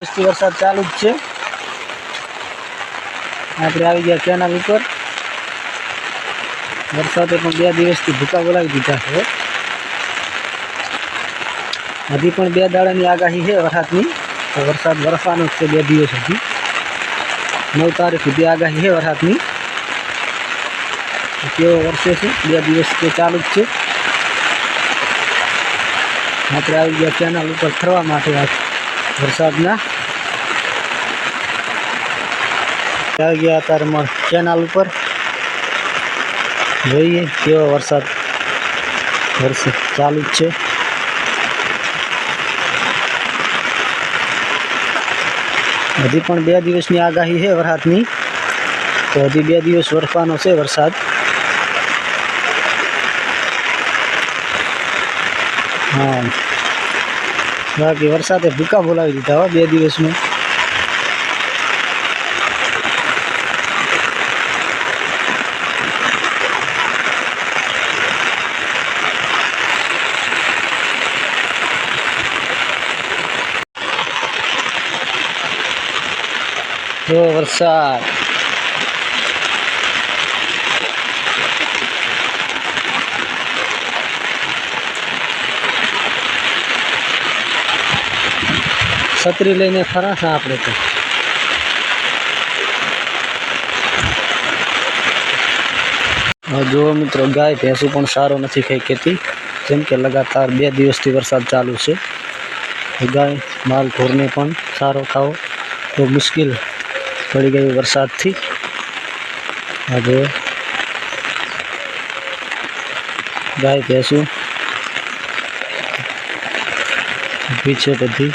वरसाद चालू ज छे। આપણે આવી ગયા કેનાલ ઉપર। વરસાદે પણ 2 દિવસથી ભૂકા બોલાવી દીધા છે। હજી પણ 2 દાડાની આગાહી છે વરસાદની। તો વરસાદ વરસવાનો છે 2 દિવસ સુધી। 9 તારીખ સુધી આગાહી છે વરસાદની। કેવો વરસે છે 2 દિવસથી ચાલુ જ છે। આપણે આવી ગયા કેનાલ ઉપર ફરવા માટે આ વરસાદના। આવી ગયા અત્યારે કેનાલ ઉપર। જોઈએ કેવો વરસાદ વરસે ચાલુ જ છે। હજી પણ 2 દિવસની આગાહી છે વરસાદની। તો હજી 2 દિવસ વરસવાનો છે વરસાદ। हाँ बाकी वरसादे भूका बोलावी दीधा हो 2 दिवस में। तो वरसाद छतरी लईने फरा छे आपणे तो। जो मित्रों गाय भैंसू पण सारो नहीं खाई खेती, जेम के लगातार 2 दिवसथी वरसाद चालू है। गाय माल ढोर ने पण सारो खावो तो मुश्किल पड़ी गई वरसाद थी। जो गाय भैंसू पीछे बधी